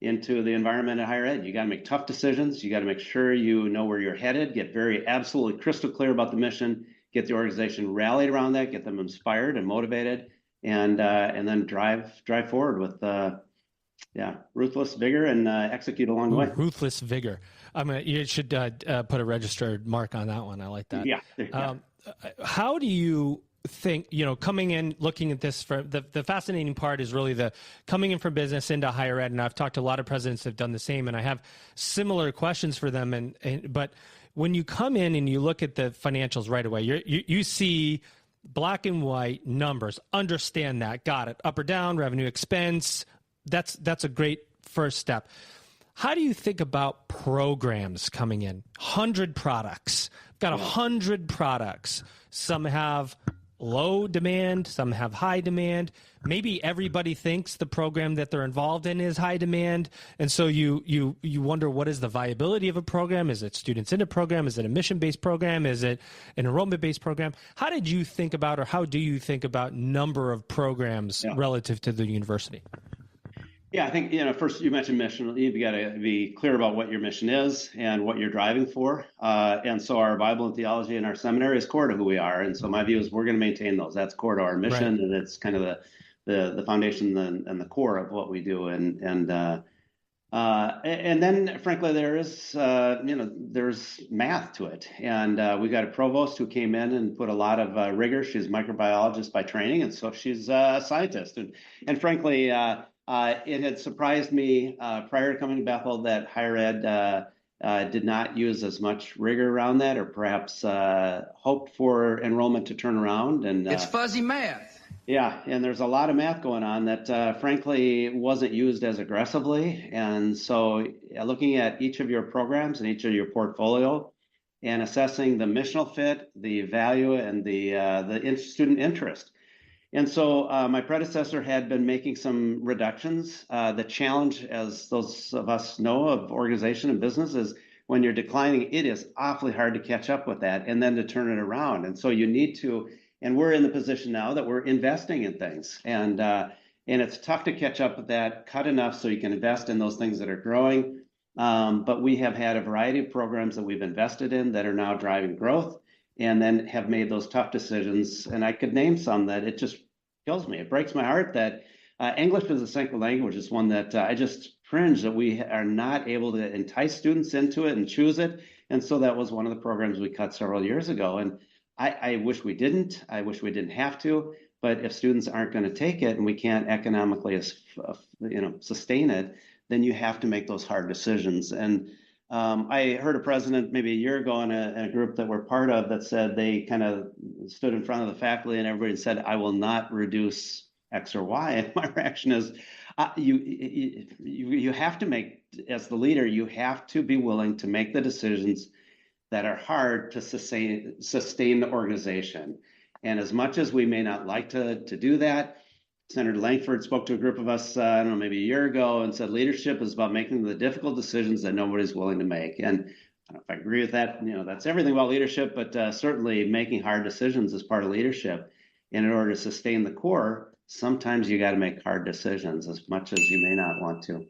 [SPEAKER 2] the environment at higher ed. You got to make tough decisions. You got to make sure you know where you're headed, get very absolutely crystal clear about the mission, get the organization rallied around that, get them inspired and motivated, and then drive forward with ruthless vigor and execute along the way.
[SPEAKER 3] Ruthless vigor. You should put a registered mark on that one. I like that.
[SPEAKER 2] Yeah.
[SPEAKER 3] How do you think, coming in, looking at this, for the fascinating part is really the coming in from business into higher ed. And I've talked to a lot of presidents that have done the same, and I have similar questions for them. But when you come in and you look at the financials right away, you see black and white numbers, understand that, got it, up or down, revenue, expense. That's a great first step. How do you think about programs coming in? 100 products. Got 100 products. Some have low demand, some have high demand. Maybe everybody thinks the program that they're involved in is high demand, and so you wonder, what is the viability of a program? Is it students in a program? Is it a mission-based program? Is it an enrollment-based program? How did you think about, or how do you think about number of programs relative to the university?
[SPEAKER 2] Yeah, I think, first you mentioned mission. You've got to be clear about what your mission is and what you're driving for. And so our Bible and theology in our seminary is core to who we are. And so my view is we're going to maintain those. That's core to our mission, right. And it's kind of the foundation and the core of what we do. And then, frankly, there is, there's math to it. And we've got a provost who came in and put a lot of rigor. She's a microbiologist by training, and so she's a scientist. And frankly, it had surprised me prior to coming to Bethel that higher ed did not use as much rigor around that, or perhaps hoped for enrollment to turn around. And
[SPEAKER 6] it's fuzzy math.
[SPEAKER 2] Yeah, and there's a lot of math going on that, frankly, wasn't used as aggressively. And so looking at each of your programs and each of your portfolio and assessing the missional fit, the value, and the student interest. And so my predecessor had been making some reductions. The challenge, as those of us know of organization and business, is when you're declining, it is awfully hard to catch up with that and then to turn it around. And so you need to, and we're in the position now that we're investing in things. And it's tough to catch up with that, cut enough so you can invest in those things that are growing. But we have had a variety of programs that we've invested in that are now driving growth, and then have made those tough decisions. And I could name some that it just kills me. It breaks my heart that English as a second language is one that I just cringe that we are not able to entice students into it and choose it. And so that was one of the programs we cut several years ago. And I wish we didn't. I wish we didn't have to. But if students aren't going to take it and we can't economically, sustain it, then you have to make those hard decisions. And I heard a president maybe a year ago in a group that we're part of that said they kind of stood in front of the faculty and everybody said, I will not reduce X or Y. And my reaction is, you have to make, as the leader, you have to be willing to make the decisions that are hard to sustain the organization. And as much as we may not like to do that, Senator Langford spoke to a group of us, I don't know, maybe a year ago and said leadership is about making the difficult decisions that nobody's willing to make. And I don't know if I agree with that. That's everything about leadership, but certainly making hard decisions is part of leadership. And in order to sustain the core, sometimes you got to make hard decisions as much as you may not want to.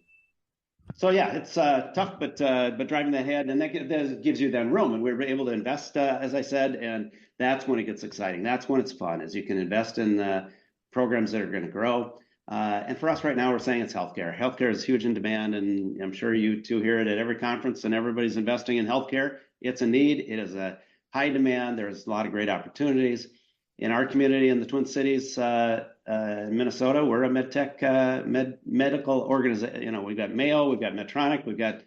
[SPEAKER 2] So yeah, it's tough, but driving that ahead, and that gives you then room, and we're able to invest, as I said, and that's when it gets exciting. That's when it's fun, as you can invest in programs that are going to grow. And for us right now, we're saying it's healthcare. Healthcare is huge in demand, and I'm sure you two hear it at every conference, and everybody's investing in healthcare. It's a need. It is a high demand. There's a lot of great opportunities. In our community in the Twin Cities, in Minnesota, we're a medical organization. We've got Mayo, we've got Medtronic, we've got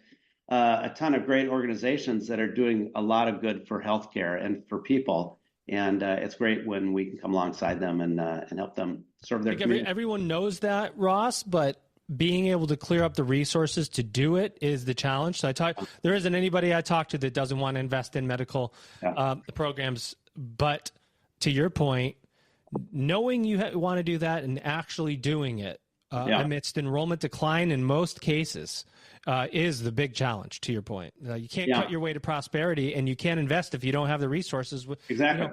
[SPEAKER 2] a ton of great organizations that are doing a lot of good for healthcare and for people. And it's great when we can come alongside them and help them serve their community.
[SPEAKER 3] Everyone knows that, Ross, but being able to clear up the resources to do it is the challenge. So there isn't anybody I talk to that doesn't want to invest in medical programs. But to your point, knowing you want to do that and actually doing it amidst enrollment decline in most cases is the big challenge, to your point. You can't cut your way to prosperity, and you can't invest if you don't have the resources.
[SPEAKER 2] Exactly.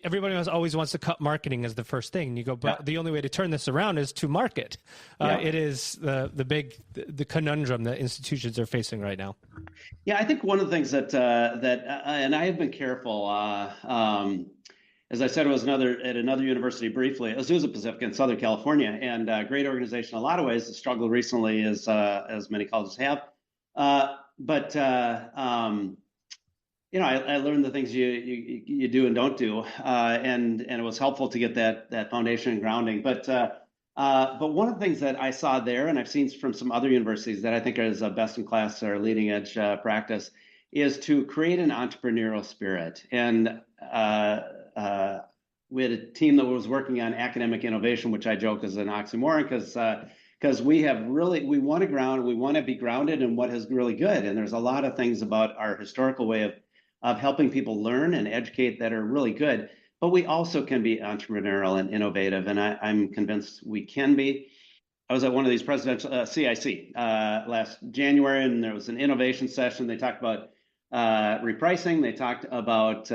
[SPEAKER 3] Everybody always wants to cut marketing as the first thing. And you go, but the only way to turn this around is to market. It is the conundrum that institutions are facing right now.
[SPEAKER 2] Yeah, I think one of the things that and I have been careful, as I said, it was at another university briefly, Azusa Pacific in Southern California, and a great organization in a lot of ways. The struggle recently, as many colleges have. I learned the things you do and don't do, and it was helpful to get that foundation and grounding. But one of the things that I saw there, and I've seen from some other universities that I think is a best in class or leading edge practice, is to create an entrepreneurial spirit. And we had a team that was working on academic innovation, which I joke is an oxymoron because we want to ground, we want to be grounded in what is really good. And there's a lot of things about our historical way of helping people learn and educate that are really good. But we also can be entrepreneurial and innovative. And I'm convinced we can be. I was at one of these presidential CIC last January, and there was an innovation session. They talked about repricing. They talked about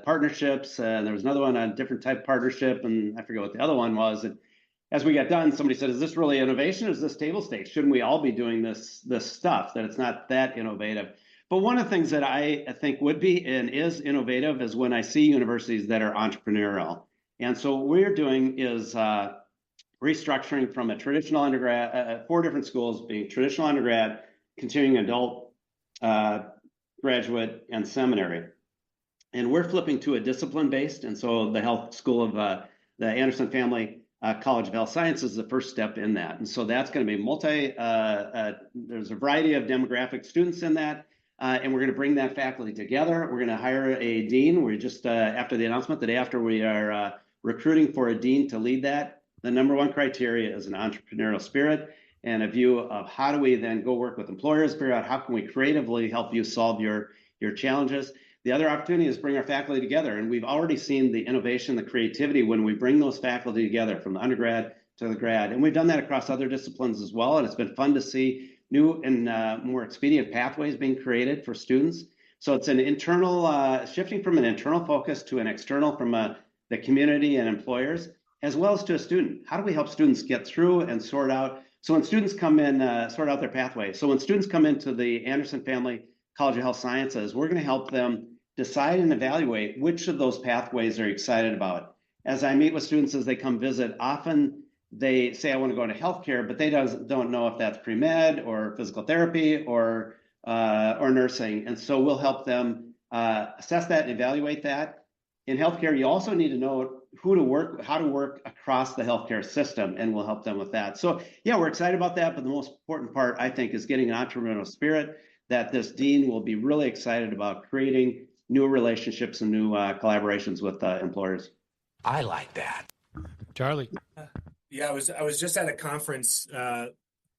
[SPEAKER 2] partnerships, and there was another one on a different type of partnership, and I forget what the other one was. And as we got done, somebody said, "Is this really innovation? Or is this table stakes? Shouldn't we all be doing this stuff? That it's not that innovative." But one of the things that I think would be and is innovative is when I see universities that are entrepreneurial. And so what we're doing is restructuring from a traditional undergrad, 4 different schools being traditional undergrad, continuing adult, graduate, and seminary. And we're flipping to a discipline-based. And so the health school of the Anderson Family College of Health Sciences is the first step in that. And so that's going to be there's a variety of demographic students in that. And we're going to bring that faculty together. We're going to hire a dean. We're just, after the announcement, the day after, we are recruiting for a dean to lead that. The number one criteria is an entrepreneurial spirit and a view of how do we then go work with employers, figure out how can we creatively help you solve your challenges. The other opportunity is bring our faculty together. And we've already seen the innovation, the creativity when we bring those faculty together from the undergrad to the grad. And we've done that across other disciplines as well. And it's been fun to see new and more expedient pathways being created for students. So it's an internal, shifting from an internal focus to an external from the community and employers, as well as to a student. How do we help students get through and sort out? So when students come in, sort out their pathway. So when students come into the Anderson Family College of Health Sciences, we're going to help them decide and evaluate which of those pathways they're excited about. As I meet with students as they come visit, often they say, I want to go into healthcare, but they don't know if that's pre-med or physical therapy or nursing. And so we'll help them assess that and evaluate that. In healthcare, you also need to know how to work across the healthcare system, and we'll help them with that. So yeah, we're excited about that, but the most important part, I think, is getting an entrepreneurial spirit that this dean will be really excited about creating new relationships and new collaborations with employers.
[SPEAKER 4] I like that.
[SPEAKER 3] Charlie.
[SPEAKER 5] Yeah, I was just at a conference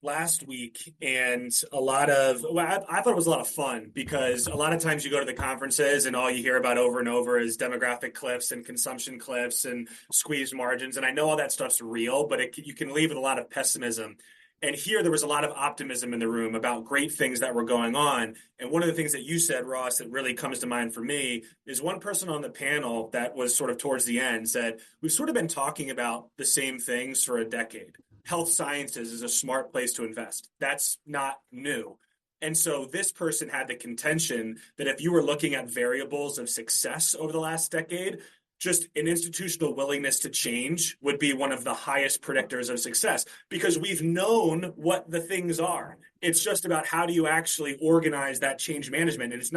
[SPEAKER 5] last week, and I thought it was a lot of fun, because a lot of times you go to the conferences and all you hear about over and over is demographic cliffs and consumption cliffs and squeezed margins. And I know all that stuff's real, but you can leave with a lot of pessimism. And here there was a lot of optimism in the room about great things that were going on. And one of the things that you said, Ross, that really comes to mind for me is one person on the panel that was sort of towards the end said, we've sort of been talking about the same things for a decade. Health sciences is a smart place to invest. That's not new. And so this person had the contention that if you were looking at variables of success over the last decade, just an institutional willingness to change would be one of the highest predictors of success, because we've known what the things are. It's just about how do you actually organize that change management. And it's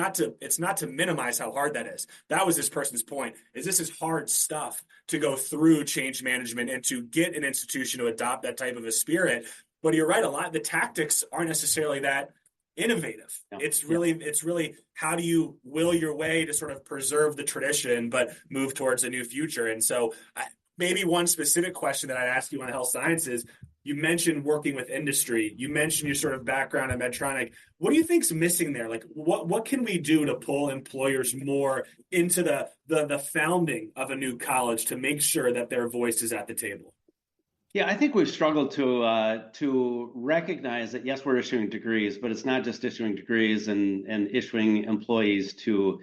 [SPEAKER 5] not to minimize how hard that is. That was this person's point, is this is hard stuff to go through change management and to get an institution to adopt that type of a spirit. But you're right, a lot of the tactics aren't necessarily that innovative. Yeah. It's really how do you will your way to sort of preserve the tradition but move towards a new future. And so maybe one specific question that I'd ask you on health sciences, you mentioned working with industry, you mentioned your sort of background at Medtronic. What do you think's missing there? Like what can we do to pull employers more into the founding of a new college to make sure that their voice is at the table?
[SPEAKER 2] Yeah, I think we've struggled to recognize that, yes, we're issuing degrees, but it's not just issuing degrees and issuing employees to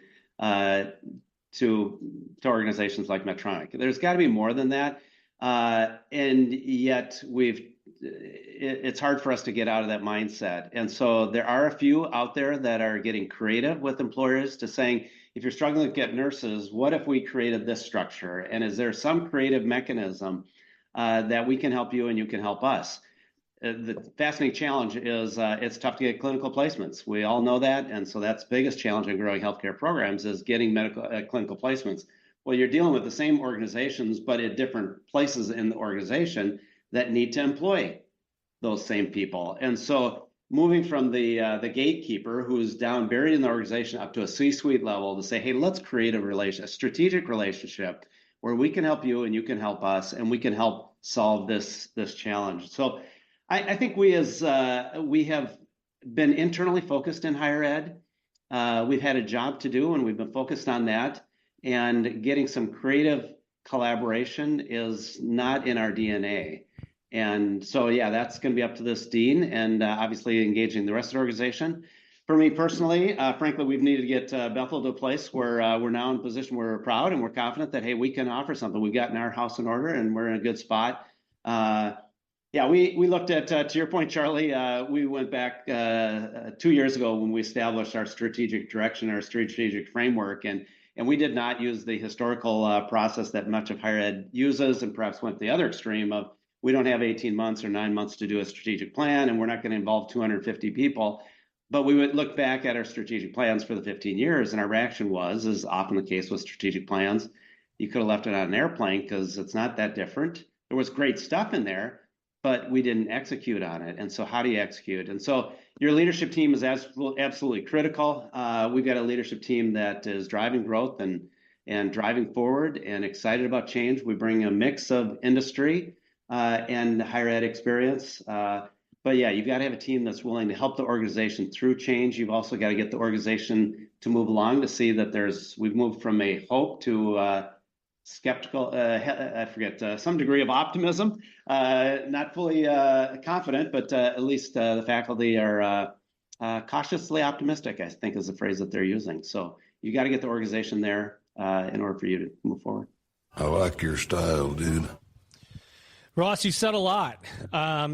[SPEAKER 2] organizations like Medtronic. There's got to be more than that, and yet it's hard for us to get out of that mindset. And so there are a few out there that are getting creative with employers to saying, if you're struggling to get nurses, what if we created this structure? And is there some creative mechanism that we can help you and you can help us? The fascinating challenge is it's tough to get clinical placements. We all know that. And so that's the biggest challenge in growing healthcare programs is getting clinical placements. Well, you're dealing with the same organizations, but at different places in the organization that need to employ those same people. And so moving from the gatekeeper who's down buried in the organization up to a C-suite level to say, hey, let's create a strategic relationship where we can help you and you can help us and we can help solve this challenge. So I think we have been internally focused in higher ed. We've had a job to do and we've been focused on that, and getting some creative collaboration is not in our DNA. And so, yeah, that's going to be up to this dean and obviously engaging the rest of the organization. For me personally, frankly, we've needed to get Bethel to a place where we're now in a position where we're proud and we're confident that, hey, we can offer something. We've gotten our house in order and we're in a good spot. We looked at, to your point, Charlie, we went back 2 years ago when we established our strategic direction, our strategic framework, and we did not use the historical process that much of higher ed uses, and perhaps went the other extreme of we don't have 18 months or 9 months to do a strategic plan and we're not going to involve 250 people. But we would look back at our strategic plans for the 15 years, and our reaction was, as often the case with strategic plans, you could have left it on an airplane because it's not that different. There was great stuff in there, but we didn't execute on it. And so how do you execute? And so your leadership team is absolutely critical. We've got a leadership team that is driving growth and driving forward and excited about change. We bring a mix of industry and higher ed experience. But yeah, you've got to have a team that's willing to help the organization through change. You've also got to get the organization to move along to see that we've moved from a hope to skeptical, some degree of optimism, not fully confident, but at least the faculty are cautiously optimistic, I think is the phrase that they're using. So you got to get the organization there in order for you to move forward.
[SPEAKER 4] I like your style, dude.
[SPEAKER 3] Ross, you've said a lot.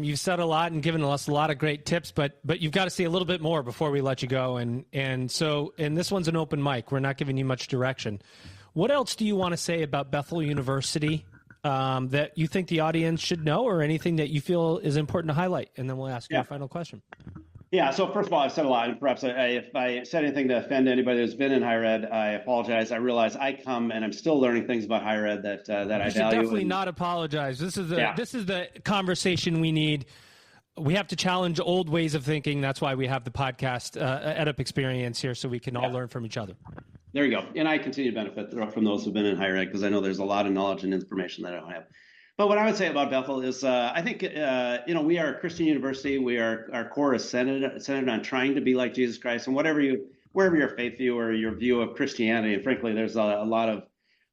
[SPEAKER 3] You've said a lot and given us a lot of great tips, but you've got to say a little bit more before we let you go. And this one's an open mic. We're not giving you much direction. What else do you want to say about Bethel University that you think the audience should know, or anything that you feel is important to highlight? And then we'll ask you a final question.
[SPEAKER 2] Yeah, so first of all, I've said a lot, and perhaps if I said anything to offend anybody who's been in higher ed, I apologize. I realize I come and I'm still learning things about higher ed that I
[SPEAKER 3] You should
[SPEAKER 2] value.
[SPEAKER 3] definitely not apologize. This is
[SPEAKER 2] Yeah.
[SPEAKER 3] the conversation we need. We have to challenge old ways of thinking. That's why we have the podcast EdUp experience here, so we can all learn from each other.
[SPEAKER 2] There you go. And I continue to benefit from those who've been in higher ed because I know there's a lot of knowledge and information that I don't have. But what I would say about Bethel is I think, we are a Christian university. Our core is centered on trying to be like Jesus Christ. And wherever your faith view or your view of Christianity, and frankly, there's a lot of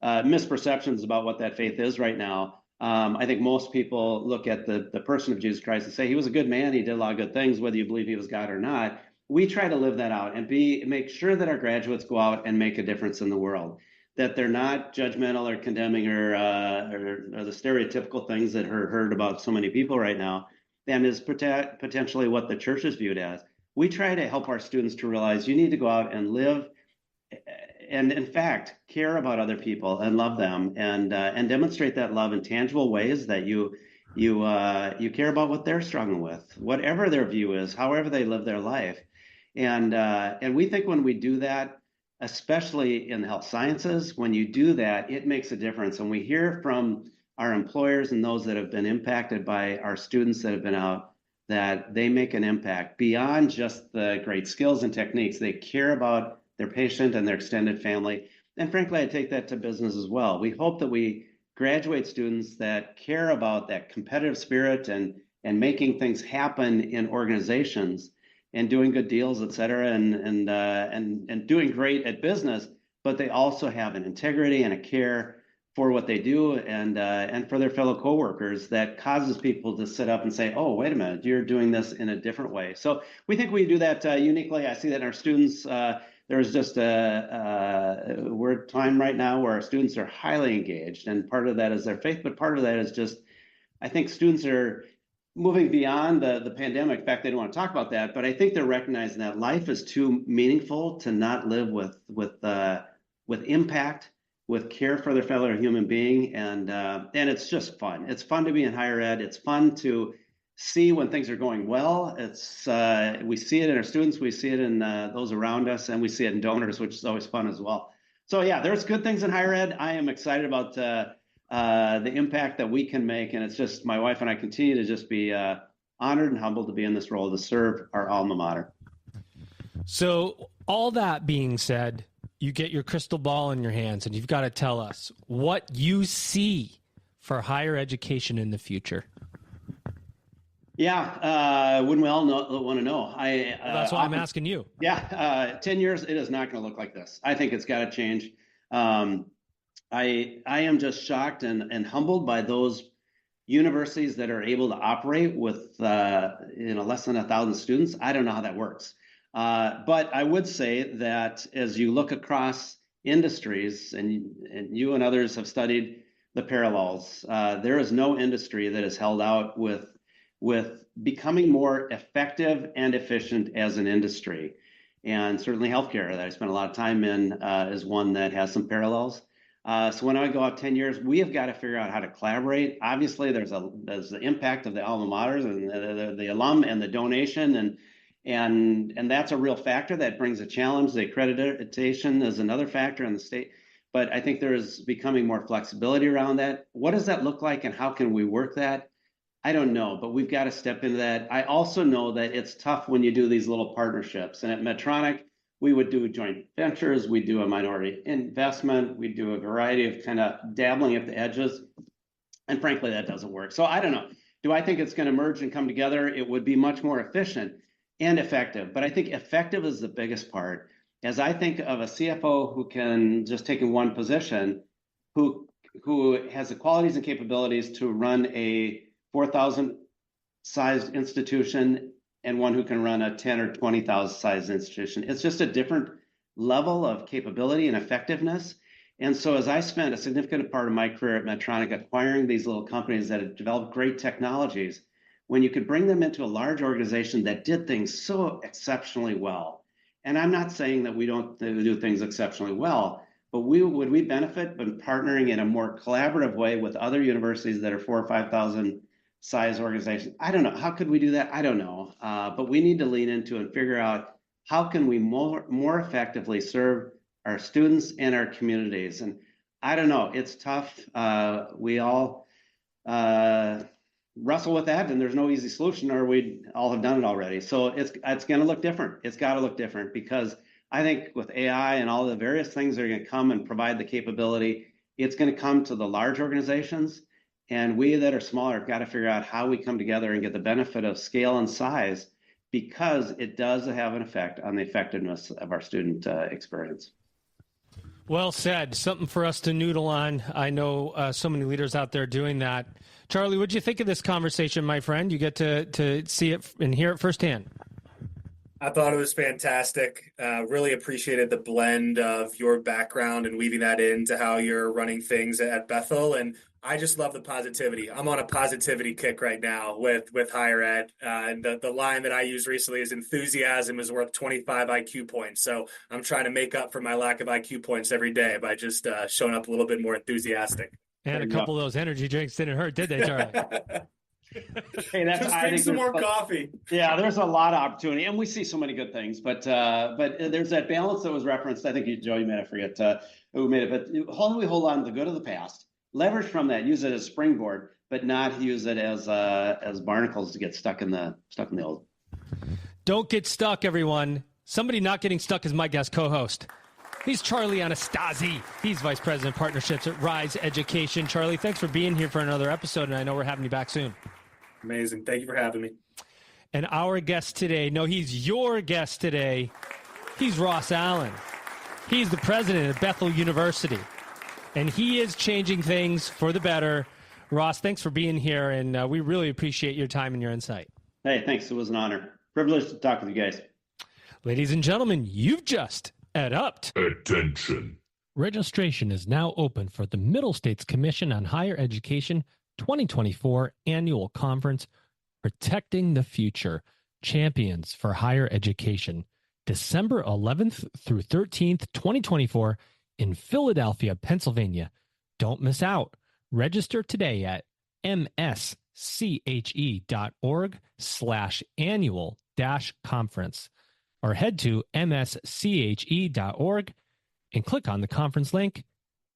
[SPEAKER 2] misperceptions about what that faith is right now. I think most people look at the person of Jesus Christ and say he was a good man. He did a lot of good things, whether you believe he was God or not. We try to live that out and make sure that our graduates go out and make a difference in the world, that they're not judgmental or condemning or the stereotypical things that are heard about so many people right now, and is potentially what the church is viewed as. We try to help our students to realize you need to go out and live and, in fact, care about other people and love them and demonstrate that love in tangible ways that you care about what they're struggling with, whatever their view is, however they live their life. And we think when we do that, especially in health sciences, when you do that, it makes a difference. And we hear from our employers and those that have been impacted by our students that have been out that they make an impact beyond just the great skills and techniques. They care about their patient and their extended family. And frankly, I take that to business as well. We hope that we graduate students that care about that competitive spirit and making things happen in organizations and doing good deals, et cetera, and doing great at business, but they also have an integrity and a care for what they do and for their fellow coworkers that causes people to sit up and say, oh, wait a minute, you're doing this in a different way. So we think we do that uniquely. I see that in our students. There's just we're at a time right now where our students are highly engaged, and part of that is their faith, but part of that is just, I think students are moving beyond the pandemic. In fact, they don't want to talk about that, but I think they're recognizing that life is too meaningful to not live with impact, with care for their fellow human being, and it's just fun. It's fun to be in higher ed. It's fun to see when things are going well. It's we see it in our students, we see it in those around us, and we see it in donors, which is always fun as well. So yeah, there's good things in higher ed. I am excited about the impact that we can make. And it's just, my wife and I continue to just be honored and humbled to be in this role to serve our alma mater.
[SPEAKER 3] So all that being said, you get your crystal ball in your hands and you've got to tell us what you see for higher education in the future.
[SPEAKER 2] Yeah, wouldn't we all want to know?
[SPEAKER 3] That's why I'm asking you.
[SPEAKER 2] Yeah, 10 years, it is not going to look like this. I think it's got to change. I am just shocked and humbled by those universities that are able to operate with less than 1,000 students. I don't know how that works. But I would say that as you look across industries, and you and others have studied the parallels, there is no industry that is held out with becoming more effective and efficient as an industry. And certainly healthcare that I spent a lot of time in is one that has some parallels. So when I go out 10 years, we have got to figure out how to collaborate. Obviously, there's the impact of the alma maters and the alum and the donation, and that's a real factor that brings a challenge. The accreditation is another factor in the state. But I think there is becoming more flexibility around that. What does that look like, and how can we work that? I don't know, but we've got to step into that. I also know that it's tough when you do these little partnerships. And at Medtronic, we would do joint ventures, we do a minority investment, we do a variety of kind of dabbling at the edges. And frankly, that doesn't work. So I don't know. Do I think it's going to merge and come together? It would be much more efficient and effective. But I think effective is the biggest part. As I think of a CFO who can just take in one position, who has the qualities and capabilities to run a 4,000 sized institution and one who can run a 10 or 20,000 sized institution. It's just a different level of capability and effectiveness. And so as I spent a significant part of my career at Medtronic acquiring these little companies that had developed great technologies, when you could bring them into a large organization that did things so exceptionally well, and I'm not saying that we don't do things exceptionally well, but would we benefit by partnering in a more collaborative way with other universities that are 4,000 or 5,000 size organization. I don't know. How could we do that? I don't know. But we need to lean into and figure out how can we more effectively serve our students and our communities. And I don't know. It's tough. We all wrestle with that, and there's no easy solution, or we'd all have done it already. So it's going to look different. It's got to look different, because I think with AI and all the various things that are going to come and provide the capability, it's going to come to the large organizations, and we that are smaller have got to figure out how we come together and get the benefit of scale and size, because it does have an effect on the effectiveness of our student experience.
[SPEAKER 3] Well said. Something for us to noodle on. I know so many leaders out there doing that. Charlie, what did you think of this conversation, my friend? You get to see it and hear it firsthand.
[SPEAKER 5] I thought it was fantastic. Really appreciated the blend of your background and weaving that into how you're running things at Bethel. And I just love the positivity. I'm on a positivity kick right now with higher ed. And the line that I used recently is enthusiasm is worth 25 IQ points. So I'm trying to make up for my lack of IQ points every day by just showing up a little bit more enthusiastic.
[SPEAKER 3] And a couple of those energy drinks didn't hurt, did they, Charlie?
[SPEAKER 2] Hey,
[SPEAKER 5] just drink some more coffee.
[SPEAKER 2] Yeah, there's a lot of opportunity, and we see so many good things. But there's that balance that was referenced. I think Joe, you may forget who made it. But how do we hold on to the good of the past, leverage from that, use it as springboard, but not use it as barnacles to get stuck in the old.
[SPEAKER 3] Don't get stuck, everyone. Somebody not getting stuck is my guest co-host. He's Charlie Anastasi. He's Vice President of Partnerships at Rise Education. Charlie, thanks for being here for another episode, and I know we're having you back soon.
[SPEAKER 5] Amazing. Thank you for having me.
[SPEAKER 3] And our guest today, no, he's your guest today. He's Ross Allen. He's the president of Bethel University, and he is changing things for the better. Ross, thanks for being here, and we really appreciate your time and your insight.
[SPEAKER 2] Hey, thanks. It was an honor. Privilege to talk with you guys.
[SPEAKER 3] Ladies and gentlemen, you've just EdUp'd.
[SPEAKER 4] Attention.
[SPEAKER 3] Registration is now open for the Middle States Commission on Higher Education 2024 Annual Conference, Protecting the Future, Champions for Higher Education, December 11th through 13th, 2024 in Philadelphia, Pennsylvania. Don't miss out. Register today at msche.org/annual-conference or head to msche.org and click on the conference link.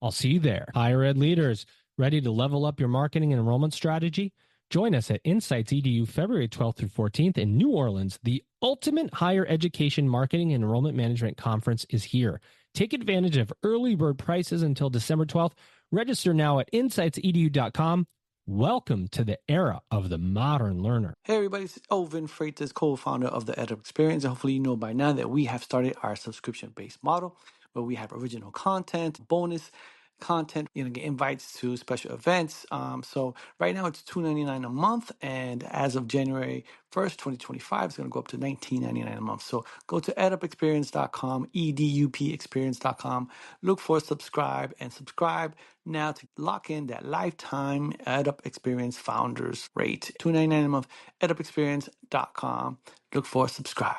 [SPEAKER 3] I'll see you there. Higher ed leaders, ready to level up your marketing and enrollment strategy? Join us at Insights EDU February 12th through 14th in New Orleans. The ultimate higher education marketing and enrollment management conference is here. Take advantage of early bird prices until December 12th. Register now at insightsedu.com. Welcome to the era of the modern learner.
[SPEAKER 1] Hey everybody, it's Elvin Freitas, co-founder of the EdUp Experience. And hopefully you know by now that we have started our subscription-based model where we have original content, bonus content, get invites to special events. So right now it's $2.99 a month, and as of January 1st, 2025, it's going to go up to $19.99 a month. So go to edupexperience.com, edupexperience.com, look for subscribe now to lock in that lifetime EdUp Experience founders rate. $2.99 a month, edupexperience.com, look for subscribe.